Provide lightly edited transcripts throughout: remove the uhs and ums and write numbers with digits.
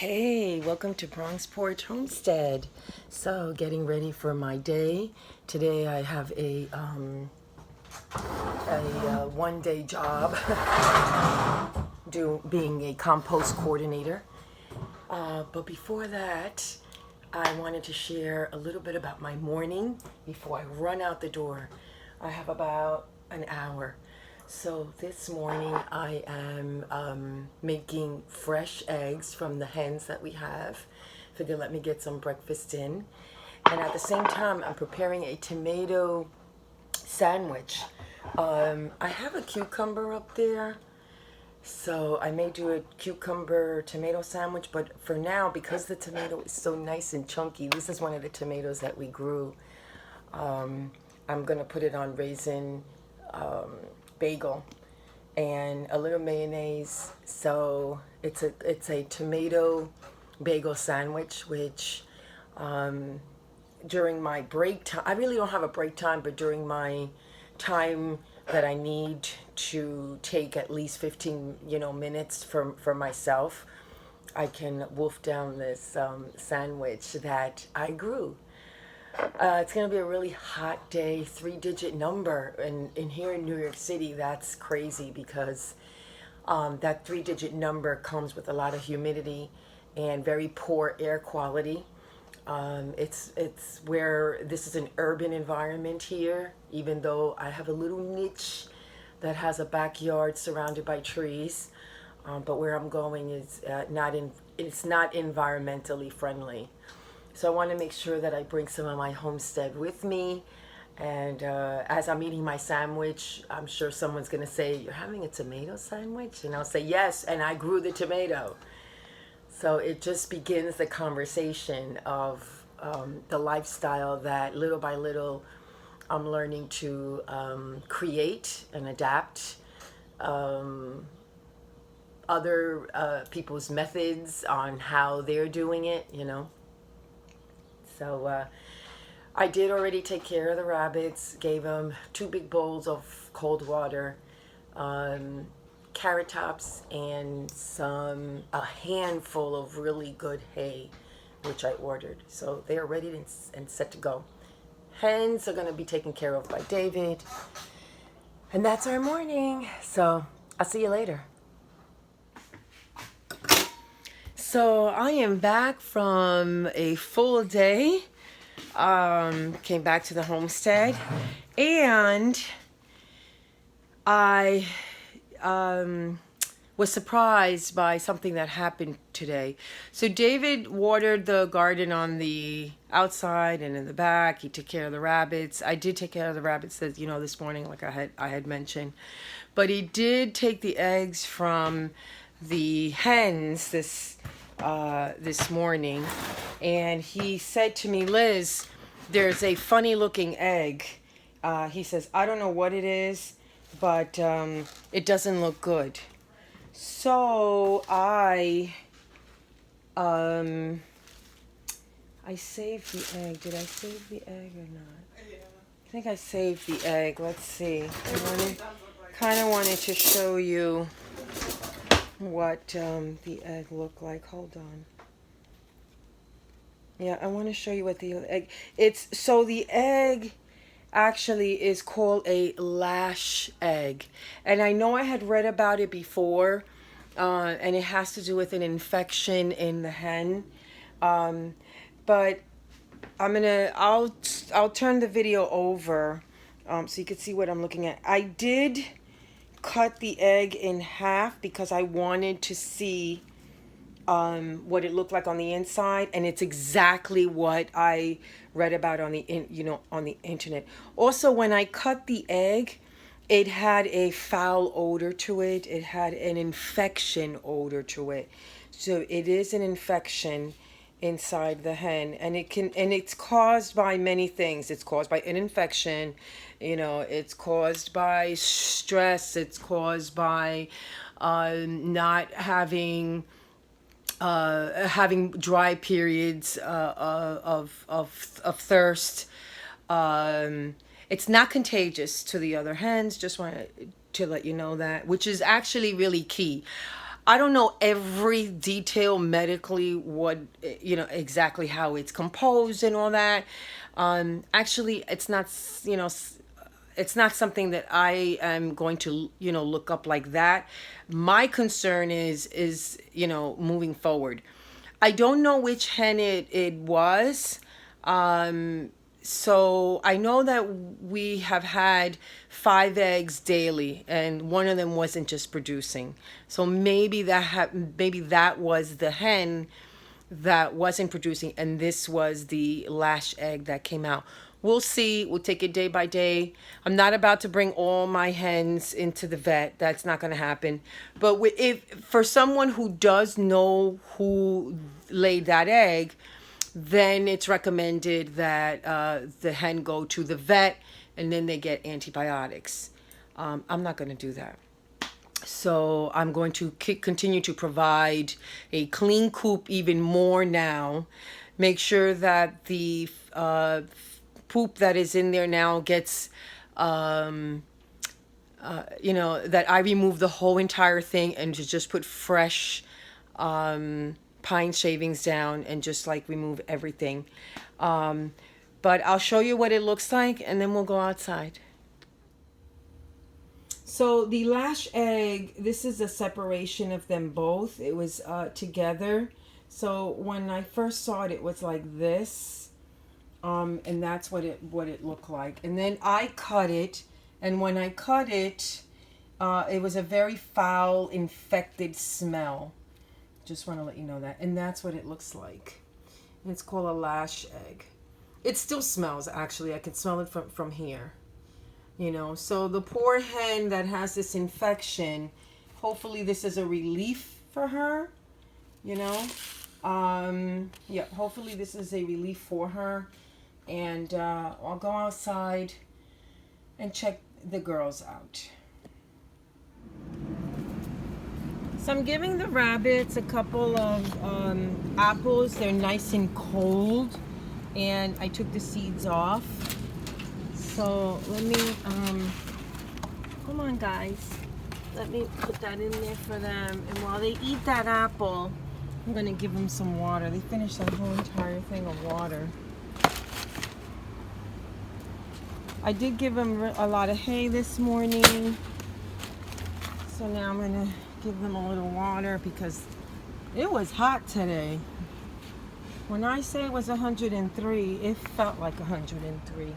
Hey, welcome to Bronx Porch Homestead. So, getting ready for my day. Today I have a one-day job, being a compost coordinator. But before that, I wanted to share a little bit about my morning before I run out the door. I have about an hour. So this morning I am making fresh eggs from the hens that we have. Figure let me get some breakfast in. And at the same time I'm preparing a tomato sandwich. I have a cucumber up there. So I may do a cucumber tomato sandwich, but for now, because the tomato is so nice and chunky, this is one of the tomatoes that we grew. I'm gonna put it on raisin bagel and a little mayonnaise. So it's a tomato bagel sandwich, which during my break time, I really don't have a break time, but during my time that I need to take at least 15 minutes for myself, I can wolf down this sandwich that I grew. It's going to be a really hot day, 3-digit number. And here in New York City, that's crazy because that 3-digit number comes with a lot of humidity and very poor air quality. It's where this is an urban environment here, even though I have a little niche that has a backyard surrounded by trees. But where I'm going is it's not environmentally friendly. So I want to make sure that I bring some of my homestead with me. And as I'm eating my sandwich, I'm sure someone's going to say, "You're having a tomato sandwich?" And I'll say, "Yes, and I grew the tomato." So it just begins the conversation of the lifestyle that little by little I'm learning to create and adapt other people's methods on how they're doing it. So I did already take care of the rabbits, gave them 2 big bowls of cold water, carrot tops, and a handful of really good hay, which I ordered. So they are ready and set to go. Hens are going to be taken care of by David. And that's our morning. So I'll see you later. So I am back from a full day. Came back to the homestead, and I was surprised by something that happened today. So David watered the garden on the outside and in the back. He took care of the rabbits. I did take care of the rabbits this morning, like I had mentioned. But he did take the eggs from the hens this morning, and he said to me, "Liz, there's a funny looking egg." He says, "I don't know what it is, but it doesn't look good." So I saved the egg. Did I save the egg or not? Yeah. I think I saved the egg. Let's see. I kind of wanted to show you what the egg looked like. Hold on. Yeah, I want to show you what the egg. The egg actually is called a Lash egg, and I know I had read about it before, and it has to do with an infection in the hen. But I'll turn the video over so you can see what I'm looking at. I did cut the egg in half because I wanted to see what it looked like on the inside, and it's exactly what I read about on the internet. Also, when I cut the egg, it had a foul odor to it. It had an infection odor to it. So it is an infection inside the hen, and it's caused by many things. It's caused by an infection, it's caused by stress, it's caused by not having dry periods of thirst. It's not contagious to the other hens. Just wanted to let you know that, which is actually really key. I don't know every detail medically, what, exactly how it's composed and all that. Actually, it's not, it's not something that I am going to, look up like that. My concern is, moving forward. I don't know which hen it was. So I know that we have had 5 eggs daily, and one of them wasn't just producing. So maybe that was the hen that wasn't producing, and this was the Lash egg that came out. We'll see. We'll take it day by day. I'm not about to bring all my hens into the vet. That's not going to happen. But if for someone who does know who laid that egg, then it's recommended that the hen go to the vet and then they get antibiotics. I'm not going to do that. So I'm going to continue to provide a clean coop even more now. Make sure that the poop that is in there now gets, that I remove the whole entire thing and to just put fresh pine shavings down and just like remove everything. But I'll show you what it looks like and then we'll go outside. So the Lash egg, this is a separation of them both. It was together. So when I first saw it, it was like this. And that's what it looked like. And then I cut it. And when I cut it, it was a very foul, infected smell. Just want to let you know that. And that's what it looks like. It's called a Lash egg. It still smells, actually. I can smell it from here. So the poor hen that has this infection, hopefully this is a relief for her, hopefully this is a relief for her. And I'll go outside and check the girls out. So I'm giving the rabbits a couple of apples. They're nice and cold, and I took the seeds off. So let me, come on guys, let me put that in there for them. And while they eat that apple, I'm gonna give them some water. They finished that whole entire thing of water. I did give them a lot of hay this morning. So now I'm gonna give them a little water because it was hot today. When I say it was 103, it felt like 103.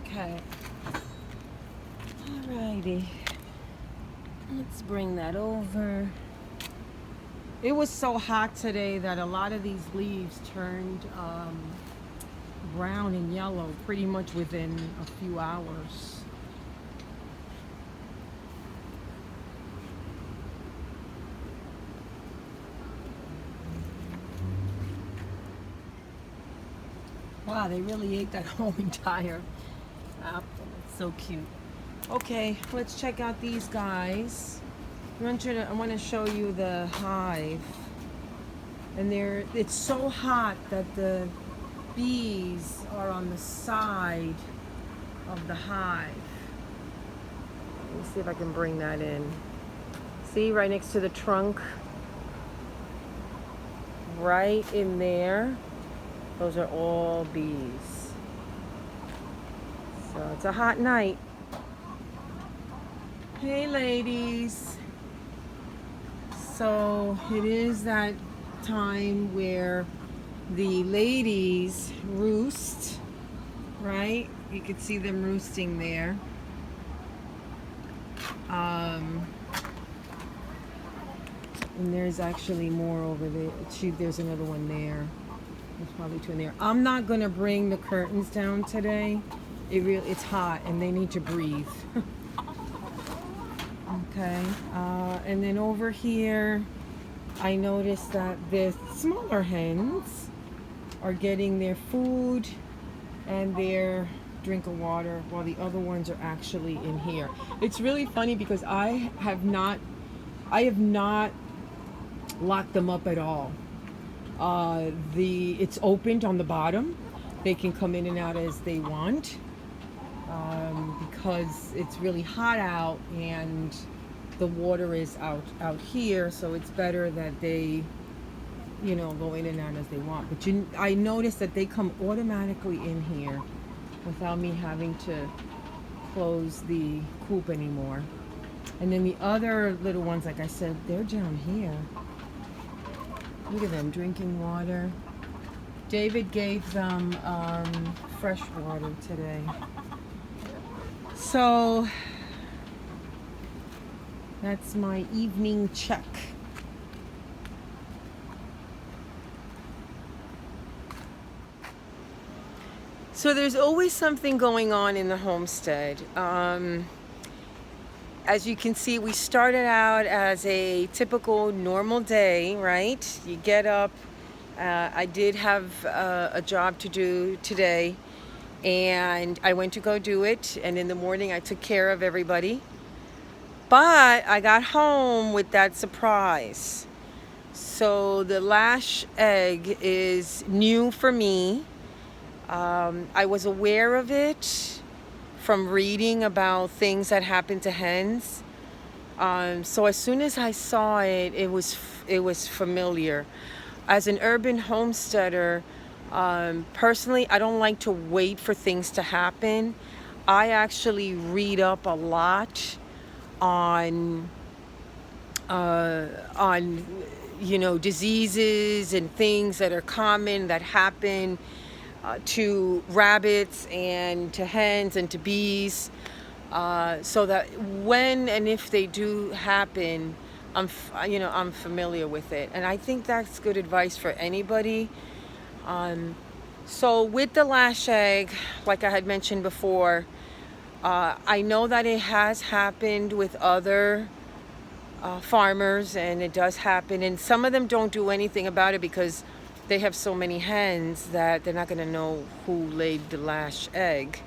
Okay. Alrighty. Let's bring that over. It was so hot today that a lot of these leaves turned brown and yellow pretty much within a few hours. Wow, they really ate that whole entire apple. It's so cute. Okay, let's check out these guys. I want to show you the hive. And it's so hot that the bees are on the side of the hive. Let me see if I can bring that in. See, right next to the trunk? Right in there. Those are all bees. So it's a hot night. Hey ladies. So it is that time where the ladies roost, right? You can see them roosting there. And there's actually more over there. There's another one there. There's probably two in there. I'm not gonna bring the curtains down today. It's hot and they need to breathe. Okay, and then over here, I noticed that the smaller hens are getting their food and their drink of water while the other ones are actually in here. It's really funny because I have not locked them up at all. It's opened on the bottom. They can come in and out as they want, because it's really hot out and the water is out here, so it's better that they, you know, go in and out as they want. But I noticed that they come automatically in here without me having to close the coop anymore. And then the other little ones, like I said, they're down here. Look at them drinking water. David gave them fresh water today. So that's my evening check. So there's always something going on in the homestead. As you can see, we started out as a typical normal day, right? You get up. I did have a job to do today, and I went to go do it. And in the morning, I took care of everybody. But I got home with that surprise. So the Lash egg is new for me. I was aware of it from reading about things that happen to hens. So as soon as I saw it, it was familiar. As an urban homesteader, personally, I don't like to wait for things to happen. I actually read up a lot on you know, diseases and things that are common that happen to rabbits and to hens and to bees, so that when and if they do happen, I'm familiar with it. And I think that's good advice for anybody. So with the Lash egg, like I had mentioned before, I know that it has happened with other farmers, and it does happen, and some of them don't do anything about it because they have so many hens that they're not going to know who laid the Lash egg.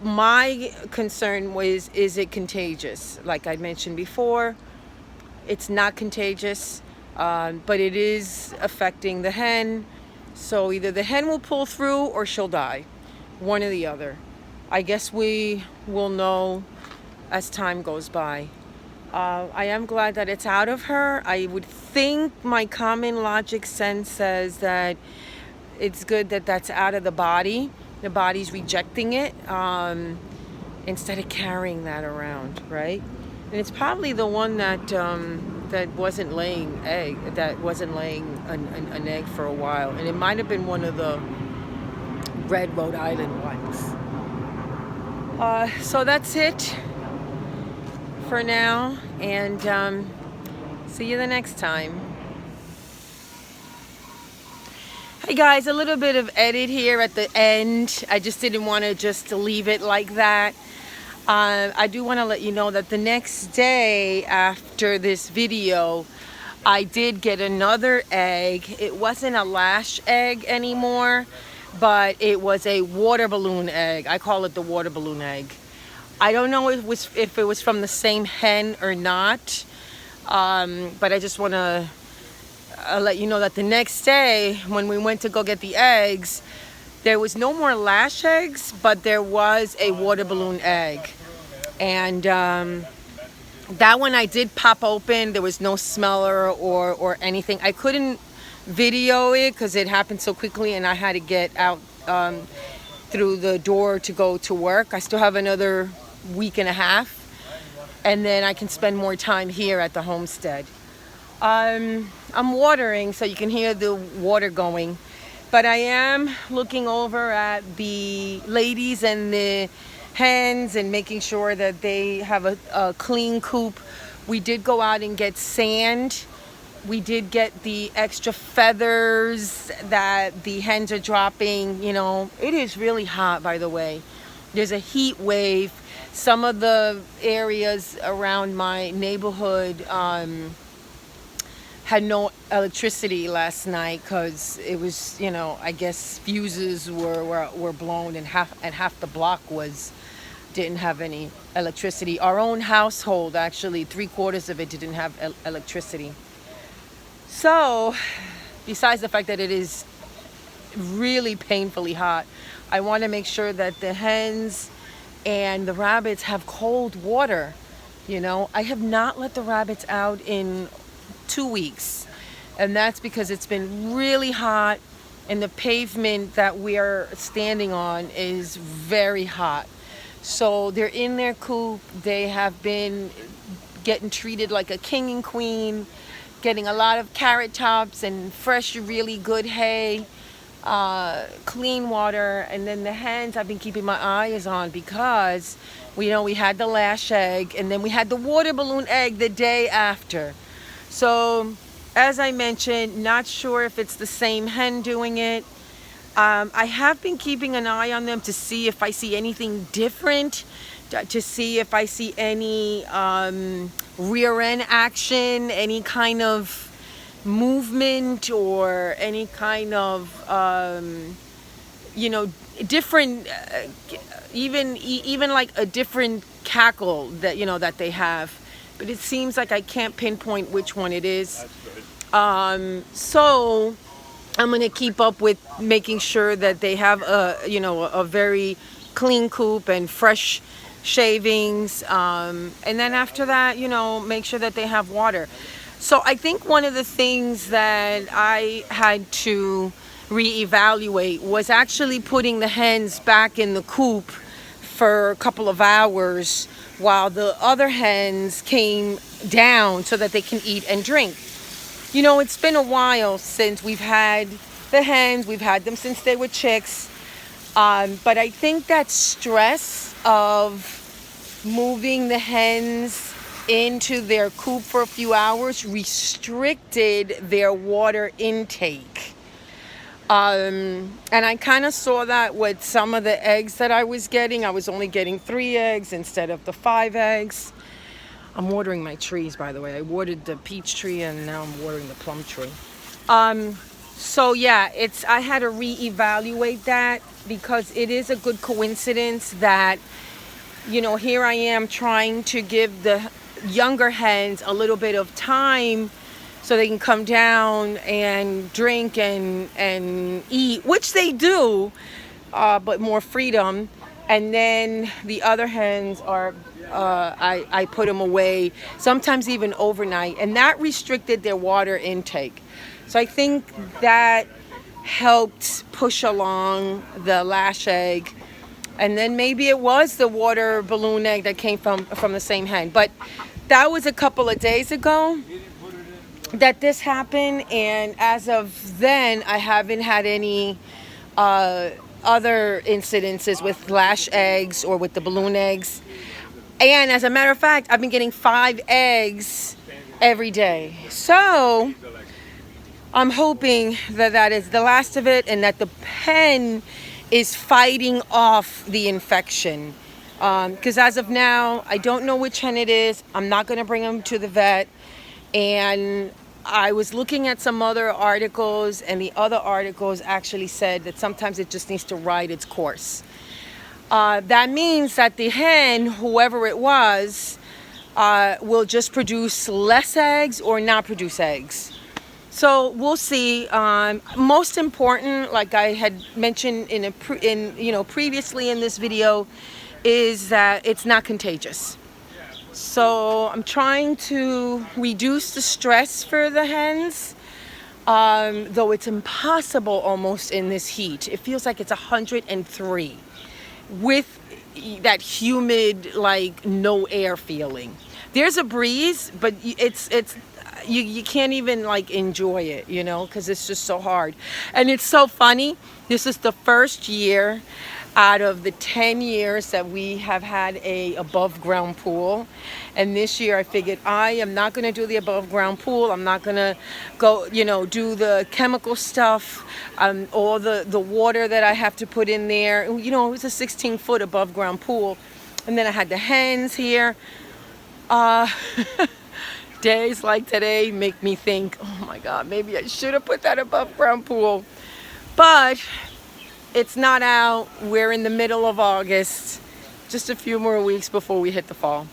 My concern was, is it contagious? Like I mentioned before, it's not contagious, but it is affecting the hen. So either the hen will pull through or she'll die, one or the other. I guess we will know as time goes by. I am glad that it's out of her. I would think my common logic sense says that it's good that that's out of the body. The body's rejecting it, instead of carrying that around, right? And it's probably the one that that wasn't laying an egg for a while, and it might have been one of the red Rhode Island ones. So that's it for now, and see you the next time. Hey guys, a little bit of edit here at the end. I just didn't want to just leave it like that. I do want to let you know that the next day after this video, I did get another egg. It wasn't a Lash egg anymore, but it was a water balloon egg. I call it the water balloon egg. I don't know if it was from the same hen or not, but I just want to let you know that the next day when we went to go get the eggs, there was no more Lash eggs, but there was a water balloon egg. And that one I did pop open. There was no smeller or anything. I couldn't video it because it happened so quickly and I had to get out through the door to go to work. I still have another week and a half, and then I can spend more time here at the homestead. I'm watering, so you can hear the water going, but I am looking over at the ladies and the hens and making sure that they have a clean coop. We did go out and get sand. We did get the extra feathers that the hens are dropping. You know, it is really hot, by the way. There's a heat wave. Some of the areas around my neighborhood had no electricity last night because it was, I guess fuses were blown, and half the block didn't have any electricity. Our own household, actually, 3/4 of it didn't have electricity. So, besides the fact that it is really painfully hot, I want to make sure that the hens and the rabbits have cold water. I have not let the rabbits out in 2 weeks, and that's because it's been really hot, and the pavement that we are standing on is very hot. So they're in their coop. They have been getting treated like a king and queen, getting a lot of carrot tops and fresh, really good hay, clean water. And then the hens, I've been keeping my eyes on because we had the Lash egg, and then we had the water balloon egg the day after. So, as I mentioned, not sure if it's the same hen doing it. I have been keeping an eye on them to see if I see anything different, to see if I see any rear end action, any kind of movement, or any kind of different, even like a different cackle that they have. But it seems like I can't pinpoint which one it is. So I'm going to keep up with making sure that they have a very clean coop and fresh shavings. And then after that, make sure that they have water. So I think one of the things that I had to reevaluate was actually putting the hens back in the coop for a couple of hours while the other hens came down so that they can eat and drink. It's been a while since we've had the hens. We've had them since they were chicks. But I think that stress of moving the hens into their coop for a few hours restricted their water intake. And I kind of saw that with some of the eggs that I was getting. I was only getting 3 eggs instead of the 5 eggs. I'm watering my trees, by the way. I watered the peach tree, and now I'm watering the plum tree. So yeah, I had to reevaluate that, because it is a good coincidence that, here I am trying to give the younger hens a little bit of time so they can come down and drink and eat, which they do, but more freedom. And then the other hens are, I put them away, sometimes even overnight, and that restricted their water intake. So I think that helped push along the Lash egg. And then maybe it was the water balloon egg that came from the same hen. But that was a couple of days ago that this happened, and as of then, I haven't had any other incidences with Lash eggs or with the balloon eggs. And as a matter of fact, I've been getting 5 eggs every day. So I'm hoping that is the last of it, and that the pen is fighting off the infection. Because as of now, I don't know which hen it is. I'm not going to bring them to the vet. And I was looking at some other articles, and the other articles actually said that sometimes it just needs to ride its course. That means that the hen, whoever it was, will just produce less eggs or not produce eggs. So we'll see. Most important, like I had mentioned previously in this video, is that it's not contagious. So I'm trying to reduce the stress for the hens, though it's impossible almost in this heat. It feels like it's 103 with that humid, like no air feeling. There's a breeze, but you can't even like enjoy it, because it's just so hard. And it's so funny. This is the first year out of the 10 years that we have had a above ground pool. And this year I figured I am not going to do the above ground pool. I'm not going to go, do the chemical stuff, all the water that I have to put in there. It was a 16-foot above ground pool. And then I had the hens here. Uh, days like today make me think, oh my God, maybe I should have put that above ground pool. But it's not out. We're in the middle of August. Just a few more weeks before we hit the fall.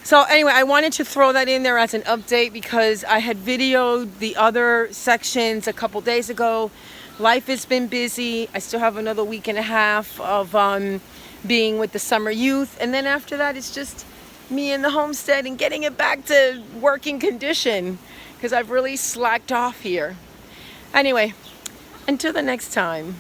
So anyway, I wanted to throw that in there as an update because I had videoed the other sections a couple days ago. Life has been busy. I still have another week and a half of being with the summer youth. And then after that, it's just me in the homestead and getting it back to working condition because I've really slacked off here. Anyway, until the next time.